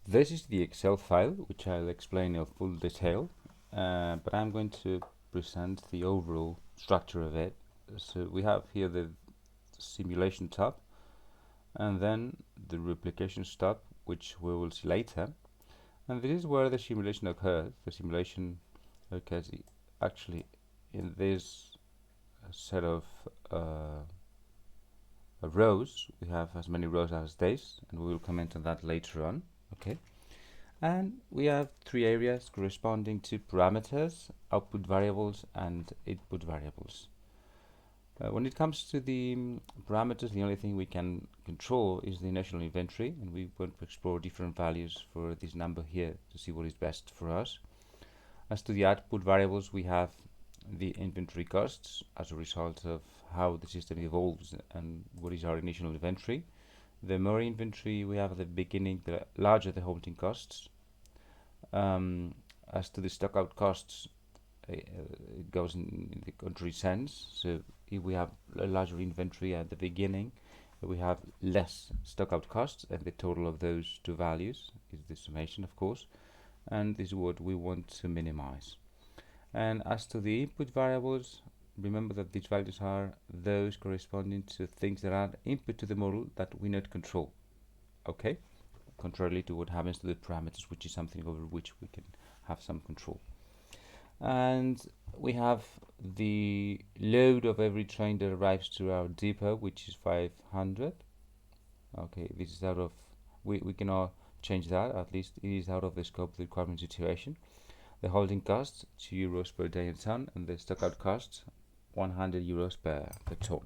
This is the Excel file, which I'll explain in full detail, but I'm going to present the overall structure of it. So we have here the simulation tab, and then the replication tab, which we will see later. And this is where the simulation occurs. The simulation occurs actually in this set of rows. We have as many rows as days, and we will comment on that later on. Okay. And we have three areas corresponding to parameters, output variables, and input variables. When it comes to the parameters, the only thing we can control is the national inventory, and we want to explore different values for this number here to see what is best for us. As to the output variables, we have the inventory costs as a result of how the system evolves and what is our initial inventory. The more inventory we have at the beginning, the larger the holding costs. As to the stockout costs, it goes in the contrary sense. So if we have a larger inventory at the beginning, we have less stockout costs, and the total of those two values is the summation, of course, and this is what we want to minimize. And as to the input variables, remember that these values are those corresponding to things that are input to the model that we not control. Okay, contrarily to what happens to the parameters, which is something over which we can have some control. And we have the load of every train that arrives to our depot, which is 500. Okay, this is out of, we cannot change that, at least it is out of the scope of the requirement situation. The holding costs, €2 per day and ton, and the stockout costs, €100 per ton.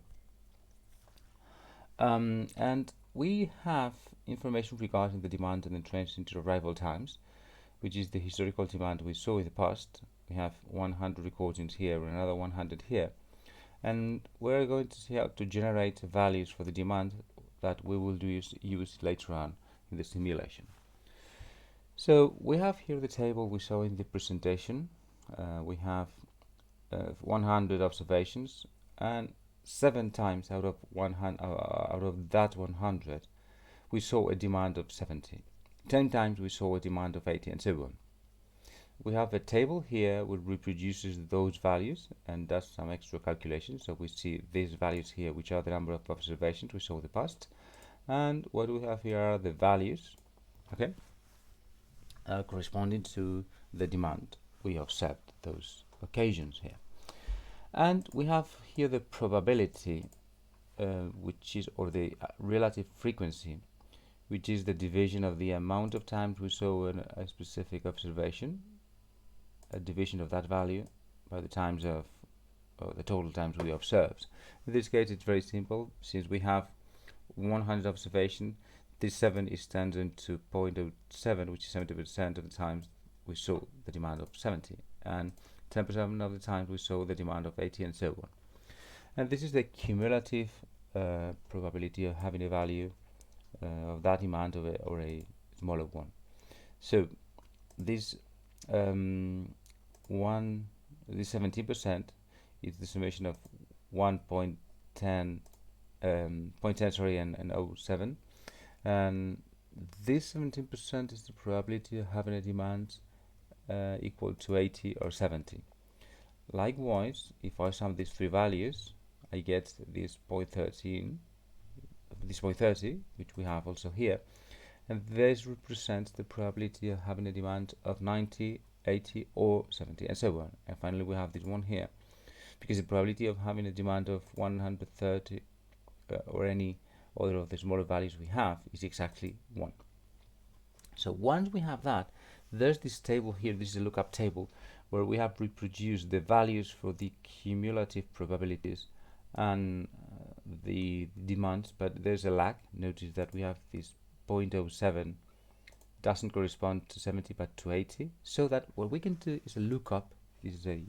And we have information regarding the demand and the transit arrival times, which is the historical demand we saw in the past. We have 100 recordings here and another 100 here, and we're going to see how to generate values for the demand that we will use later on in the simulation. So we have here the table we saw in the presentation. We have 100 observations, and 7 times out of that 100 we saw a demand of 70. 10 times we saw a demand of 80, and so on. We have a table here which reproduces those values and does some extra calculations. So we see these values here, which are the number of observations we saw in the past, and what we have here are the values, okay, corresponding to the demand we observed those occasions here. And we have here the probability, which is, or the relative frequency, which is the division of the amount of times we saw a specific observation, a division of that value by the times of the total times we observed. In this case, it's very simple. Since we have 100 observations, this 7 is turned into 0.07, which is 70% of the times we saw the demand of 70, and 10% of the times we saw the demand of 80, and so on. And this is the cumulative probability of having a value of that demand or a smaller one. So this this 17% is the summation of 1.10 and 0.7, and this 17% is the probability of having a demand equal to 80 or 70. Likewise, if I sum these three values, I get this 0.30, which we have also here, and this represents the probability of having a demand of 90, 80, or 70, and so on. And finally, we have this one here, because the probability of having a demand of 130 or any other of the smaller values we have is exactly 1. So once we have that, there's this table here. This is a lookup table where we have reproduced the values for the cumulative probabilities and the demands, but there's a lag. Notice that we have this 0.07 doesn't correspond to 70 but to 80, so that what we can do is a lookup. This is a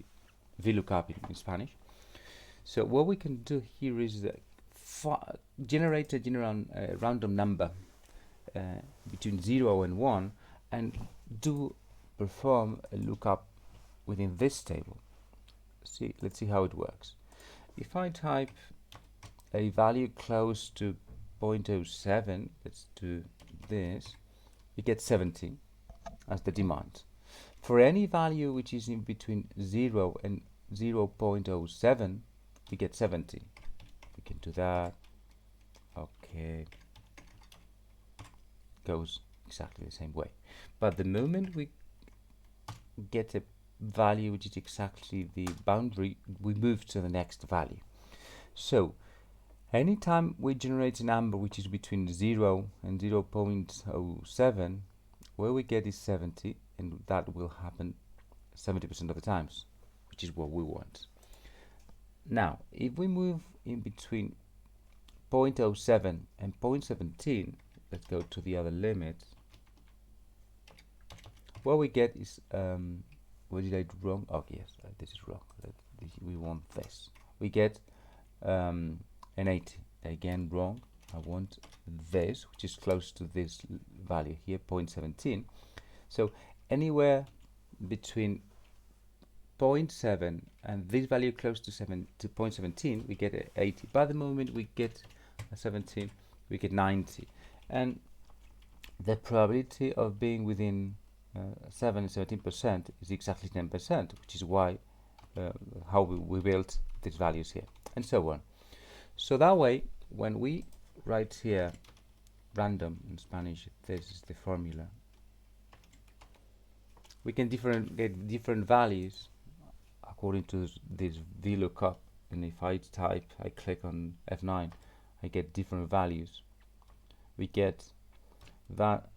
VLOOKUP in Spanish. So what we can do here is generate a random number between 0 and 1 and perform a lookup within this table. Let's see how it works. If I type a value close to 0.07, let's do this, we get 70 as the demand. For any value which is in between 0 and 0.07, we get 70. We can do that. Okay, goes exactly the same way. But the moment we get a value which is exactly the boundary, we move to the next value. So anytime we generate a number which is between 0 and 0.07, where we get is 70, and that will happen 70% of the times, which is what we want. Now, if we move in between 0.07 and 0.17, let's go to the other limit. What we get is, what did I do wrong? Oh yes, this is wrong. We want this. We get an 80. Again, wrong. I want this, which is close to this value here, 0.17. So anywhere between 0.7 and this value close to 0.17, we get 80. By the moment we get 17, we get 90. And the probability of being within 7 and 17% is exactly 10%, which is why how we built these values here, and so on. So that way, when we write here random in Spanish, this is the formula, we can get different values according to this VLOOKUP. And if I click on F9, I get different values. We get that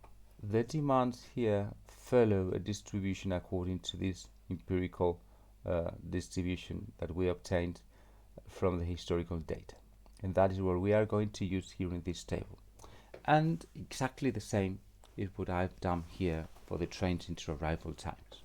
the demands here follow a distribution according to this empirical distribution that we obtained from the historical data, and that is what we are going to use here in this table. And exactly the same is what I've done here for the trains into arrival times.